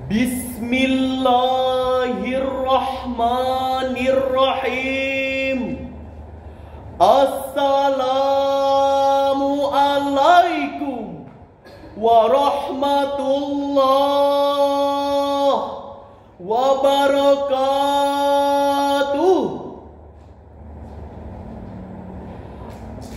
Bismillahirrahmanirrahim. Assalamualaikum warahmatullahi wabarakatuh.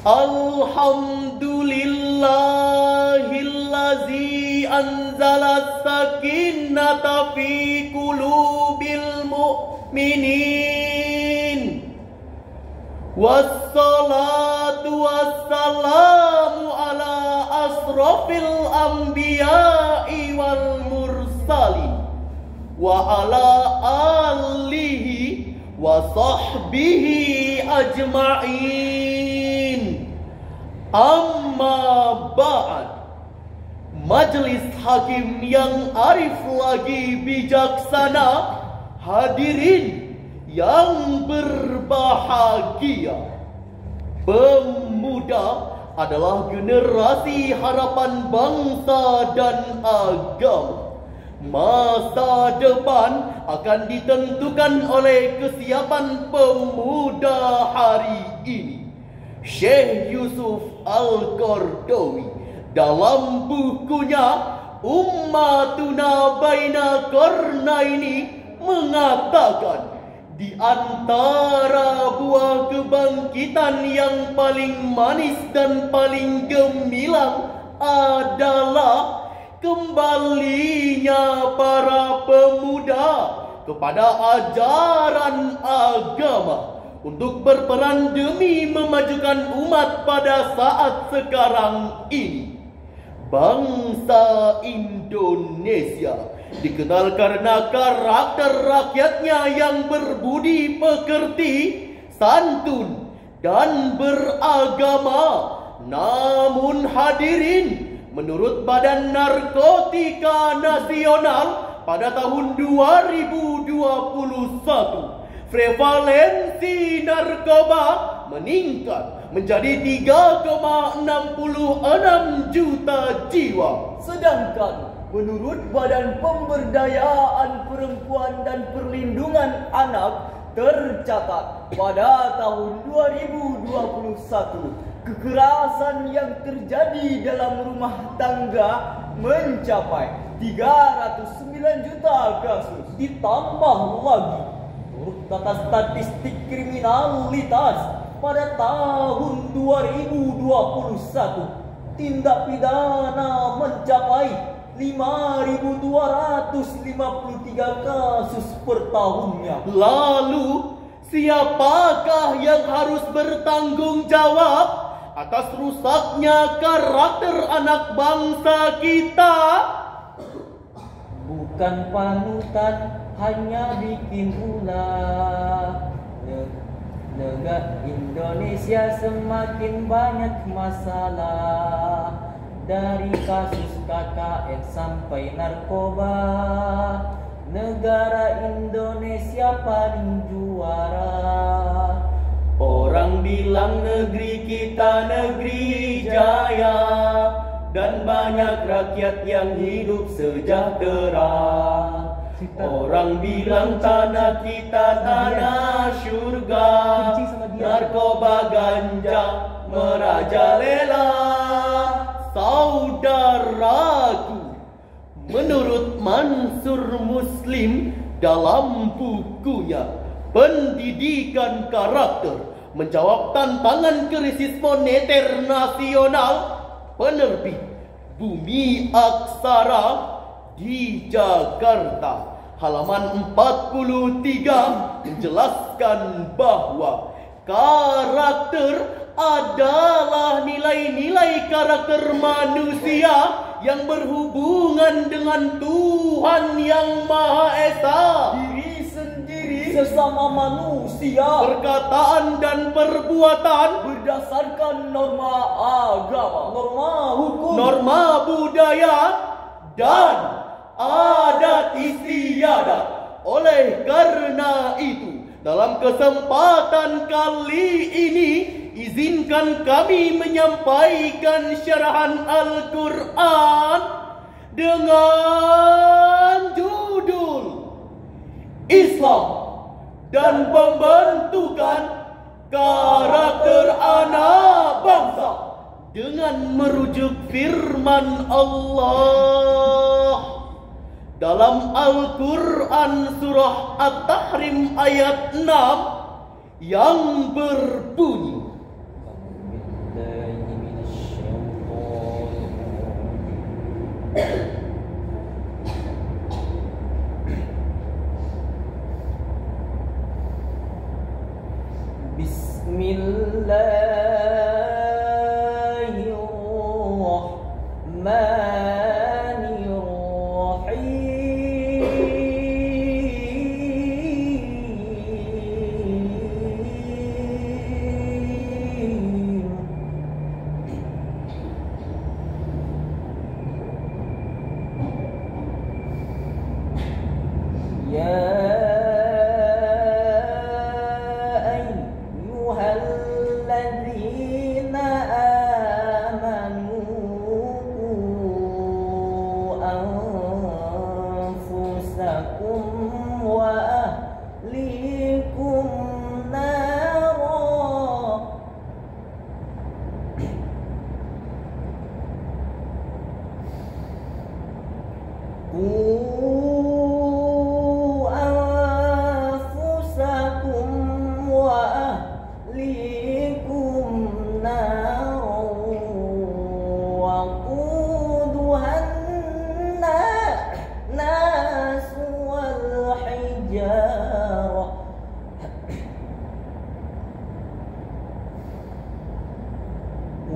Alhamdulillahillazi anzala sakinata fi qulubil mu'minin. Wassalatu wassalamu ala asrafil anbiya'i wal mursalin wa ala alihi wa sahbihi ajma'in. Amma ba'd. Majelis hakim yang arif lagi bijaksana, hadirin yang berbahagia. Pemuda adalah generasi harapan bangsa dan agama. Masa depan akan ditentukan oleh kesiapan pemuda hari ini. Syekh Yusuf Al-Qaradawi dalam bukunya Ummatuna Baina Qarnaini mengatakan, di antara buah kebangkitan yang paling manis dan paling gemilang adalah kembalinya para pemuda kepada ajaran agama untuk berperan demi memajukan umat pada saat sekarang ini. Bangsa Indonesia dikenal karena karakter rakyatnya yang berbudi pekerti, santun, dan beragama. Namun hadirin, menurut Badan Narkotika Nasional pada tahun 2021, prevalensi narkoba meningkat menjadi 3,66 juta jiwa. Sedangkan menurut Badan Pemberdayaan Perempuan dan Perlindungan Anak tercatat pada tahun 2021, kekerasan yang terjadi dalam rumah tangga mencapai 309 juta kasus. Ditambah lagi data statistik kriminalitas pada tahun 2021, tindak pidana mencapai 5.253 kasus per tahunnya. Lalu, siapakah yang harus bertanggung jawab atas rusaknya karakter anak bangsa kita? Bukan panutan, hanya bikin ulah. Negara Indonesia semakin banyak masalah, dari kasus KKN sampai narkoba. Negara Indonesia paling juara. Orang bilang negeri kita negeri jaya, dan banyak rakyat yang hidup sejahtera. Orang bilang tanah kita tanah surga, narkoba ganja merajalela. Saudaraku, menurut Mansur Muslim dalam bukunya Pendidikan Karakter Menjawab Tantangan Krisis Moneter Nasional, penerbit Bumi Aksara di Jakarta, halaman 43, menjelaskan bahwa karakter adalah nilai-nilai karakter manusia yang berhubungan dengan Tuhan Yang Maha Esa, diri sendiri, sesama manusia, perkataan dan perbuatan berdasarkan norma agama, norma hukum, norma budaya, dan adat istiadat. Oleh karena itu, dalam kesempatan kali ini, izinkan kami menyampaikan syarahan Al-Quran dengan judul Islam dan pembentukan karakter anak bangsa dengan merujuk firman Allah dalam Al-Quran surah At-Tahrim ayat 6 yang berbunyi,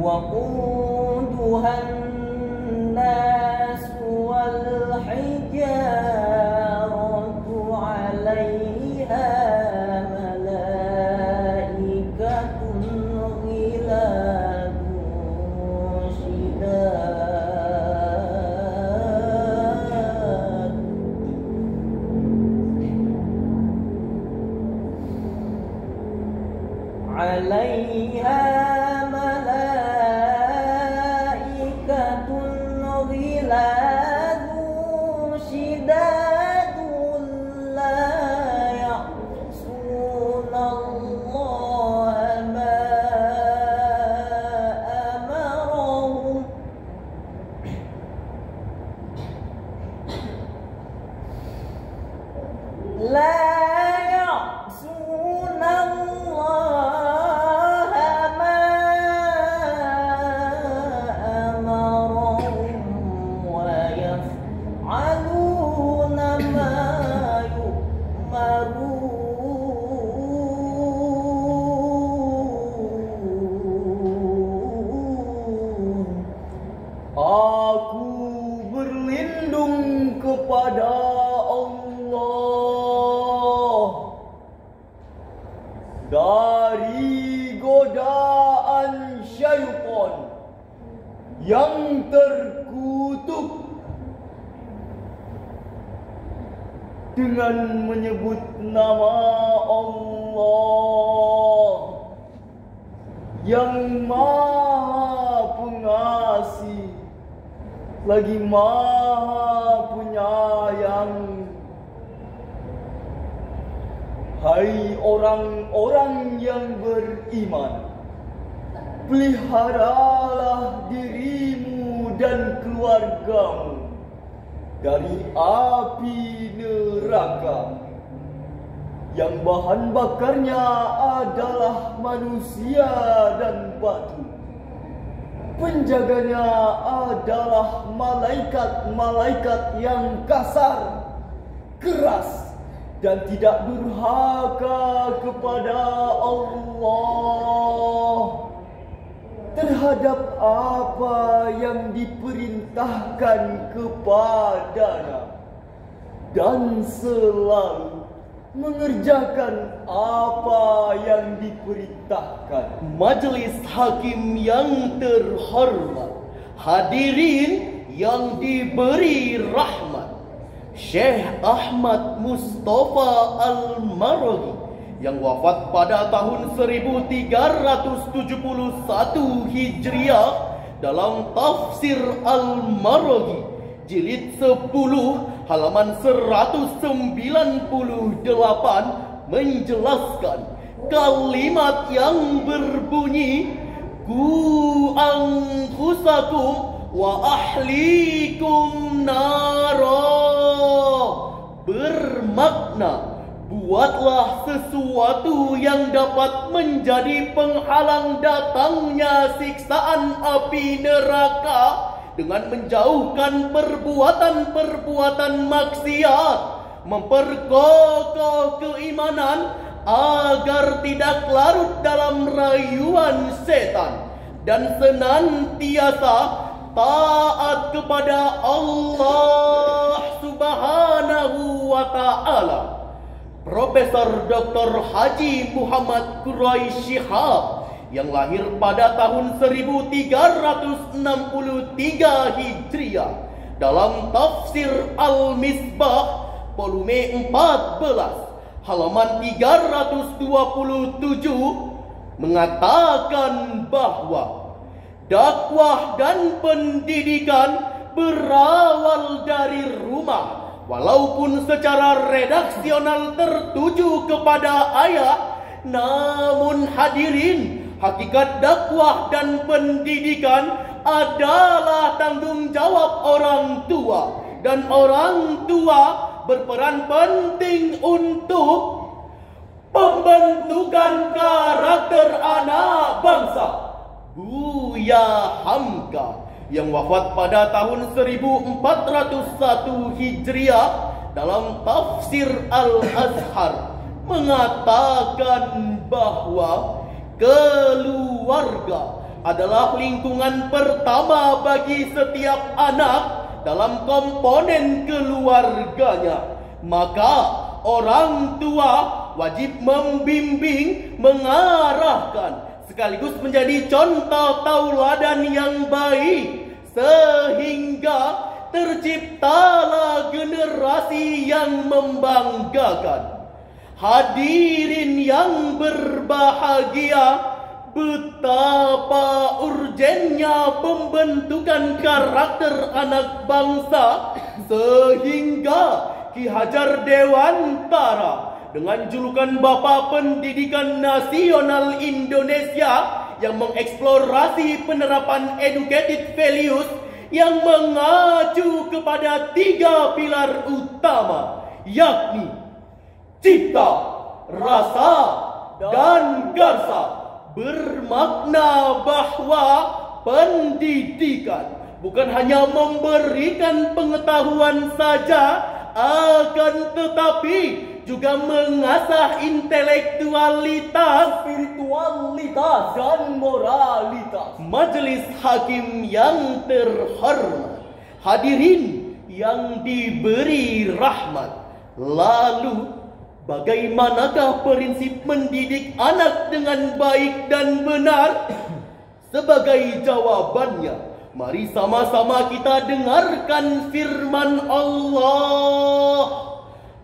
وقودها الناس والحجارة عليها ملائكة غلاظ شداد عليها kepada Allah dari godaan syaitan yang terkutuk dengan menyebut nama Allah yang Maha Pengasih lagi Maha Penyayang. Hai orang-orang yang beriman, peliharalah dirimu dan keluargamu dari api neraka yang bahan bakarnya adalah manusia dan batu. Penjaganya adalah malaikat-malaikat yang kasar, keras, dan tidak durhaka kepada Allah terhadap apa yang diperintahkan kepadanya, dan selalu mengerjakan apa yang diperintahkan. Majelis hakim yang terhormat, hadirin yang diberi rahmat, Syekh Ahmad Mustafa Al-Maraghi yang wafat pada tahun 1371 Hijriah dalam tafsir Al-Maraghi jilid 10 halaman 198 menjelaskan kalimat yang berbunyi Ku anfusakum wa ahlikum nara, bermakna buatlah sesuatu yang dapat menjadi penghalang datangnya siksaan api neraka dengan menjauhkan perbuatan-perbuatan maksiat, memperkokoh keimanan agar tidak larut dalam rayuan setan, dan senantiasa taat kepada Allah Subhanahu wa Ta'ala. Profesor Dr. Haji Muhammad Quraisy Shihab yang lahir pada tahun 1363 Hijriah dalam Tafsir Al-Misbah volume 14 halaman 327 mengatakan bahwa dakwah dan pendidikan berawal dari rumah, walaupun secara redaksional tertuju kepada ayah, namun hadirin, hakikat dakwah dan pendidikan adalah tanggung jawab orang tua, dan orang tua berperan penting untuk pembentukan karakter anak bangsa. Buya Hamka yang wafat pada tahun 1401 Hijriah dalam Tafsir Al-Azhar mengatakan bahwa keluarga adalah lingkungan pertama bagi setiap anak dalam komponen keluarganya. Maka orang tua wajib membimbing, mengarahkan, sekaligus menjadi contoh tauladan yang baik, sehingga terciptalah generasi yang membanggakan. Hadirin yang berbahagia, betapa urgennya pembentukan karakter anak bangsa, sehingga Ki Hajar Dewantara dengan julukan Bapa Pendidikan Nasional Indonesia yang mengeksplorasi penerapan educated values yang mengacu kepada 3 pilar utama, yakni cipta, rasa, dan garsa, bermakna bahwa pendidikan bukan hanya memberikan pengetahuan saja, akan tetapi juga mengasah intelektualitas, spiritualitas, dan moralitas. Majelis Hakim yang terhormat, hadirin yang diberi rahmat, lalu bagaimanakah prinsip mendidik anak dengan baik dan benar? Sebagai jawabannya, mari sama-sama kita dengarkan firman Allah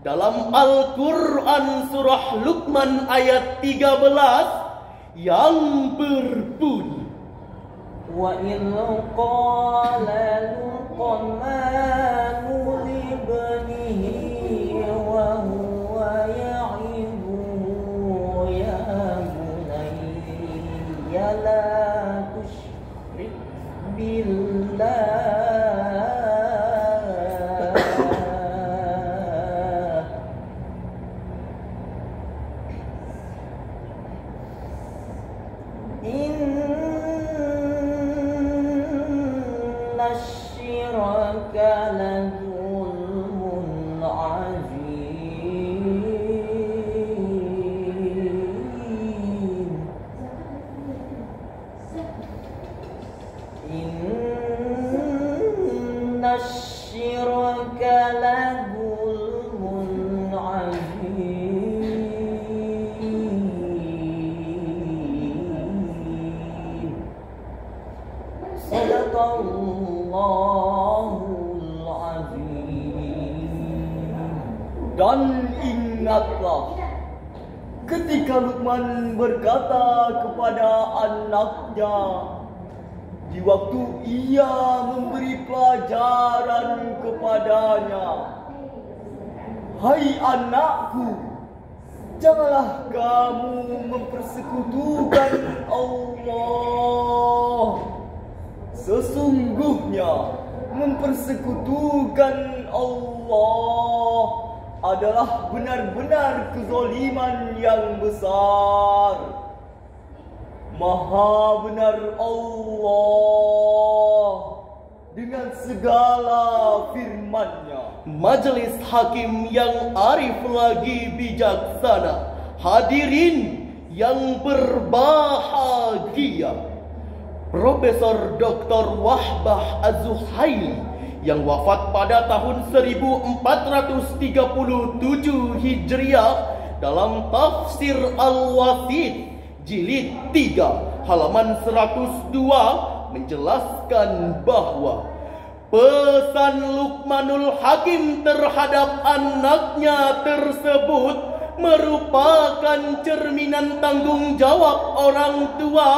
dalam Al-Quran surah Luqman ayat 13 yang berbunyi, Wa idh qala Luqmanu libnihi wa huwa ya'iduhu ya bunayya la tusyrik billah inna syiraka lazulmun azim. Inna syiraka lazulmun azim. Sadaqallahul azim. Dan ingatlah ketika Luqman berkata kepada anaknya di waktu ia memberi pelajaran kepadanya, "Hai anakku, janganlah kamu mempersekutukan Allah. Sesungguhnya mempersekutukan Allah adalah benar-benar kezaliman yang besar. Maha benar Allah dengan segala firman-Nya." Majelis hakim yang arif lagi bijaksana, hadirin yang berbahagia, Profesor Dr. Wahbah Az-Zuhaili yang wafat pada tahun 1437 Hijriah dalam Tafsir Al-Wasit Jilid 3 halaman 102 menjelaskan bahwa pesan Luqmanul Hakim terhadap anaknya tersebut merupakan cerminan tanggung jawab orang tua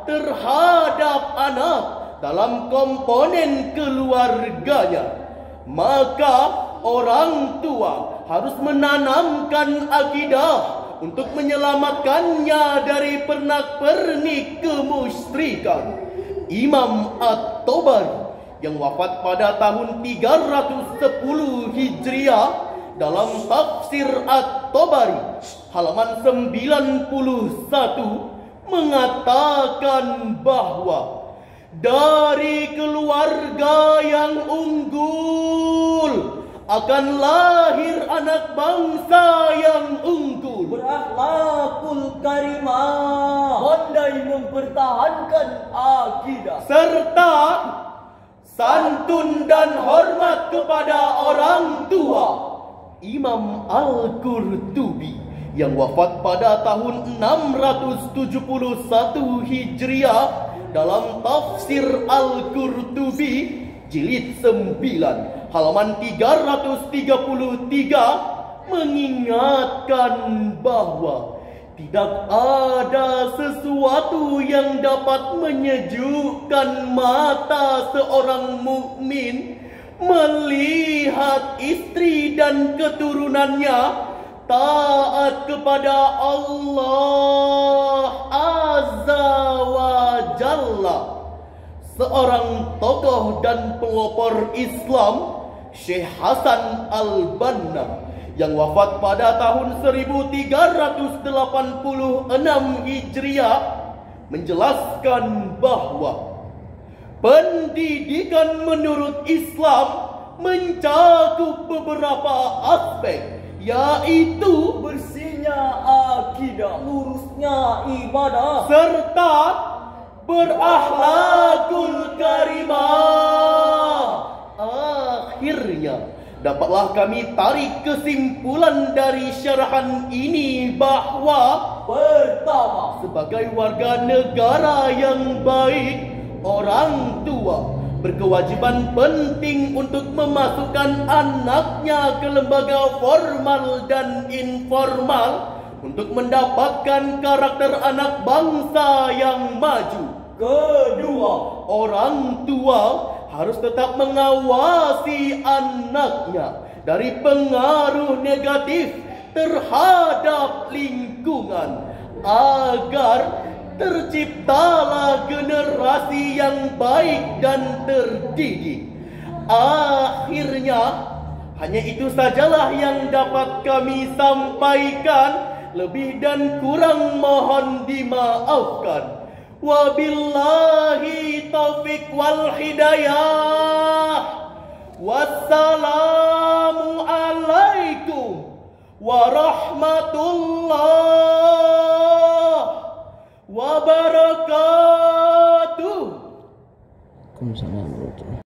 terhadap anak dalam komponen keluarganya. Maka orang tua harus menanamkan akidah untuk menyelamatkannya dari pernak-pernik kemusyrikan. Imam At-Tabari yang wafat pada tahun 310 Hijriah dalam Tafsir At-Tabari halaman 91 mengatakan bahwa dari keluarga yang unggul akan lahir anak bangsa yang unggul, berakhlakul karimah, pandai mempertahankan akidah, serta santun dan hormat kepada orang tua. Imam Al-Qurtubi yang wafat pada tahun 671 Hijriah dalam Tafsir Al-Qurtubi Jilid 9 halaman 333 mengingatkan bahwa tidak ada sesuatu yang dapat menyejukkan mata seorang mukmin melihat istri dan keturunannya taat kepada Allah Azza wa Jalla. Seorang tokoh dan pelopor Islam, Syekh Hasan Al-Banna yang wafat pada tahun 1386 Hijriah menjelaskan bahwa pendidikan menurut Islam mencakup beberapa aspek, yaitu bersihnya akidah, lurusnya ibadah, serta berakhlakul karimah. Akhirnya dapatlah kami tarik kesimpulan dari syarahan ini bahwa pertama, sebagai warga negara yang baik, orang tua berkewajiban penting untuk memasukkan anaknya ke lembaga formal dan informal untuk mendapatkan karakter anak bangsa yang maju. kedua, Orang tua harus tetap mengawasi anaknya dari pengaruh negatif terhadap lingkungan agar terciptalah generasi yang baik dan terdidik. Akhirnya, hanya itu sajalah yang dapat kami sampaikan. Lebih dan kurang mohon dimaafkan. Wabillahi taufik wal hidayah. Wassalamu alaikum warahmatullahi wabarakatuh. Waalaikumsalam warahmatullahi wabarakatuh.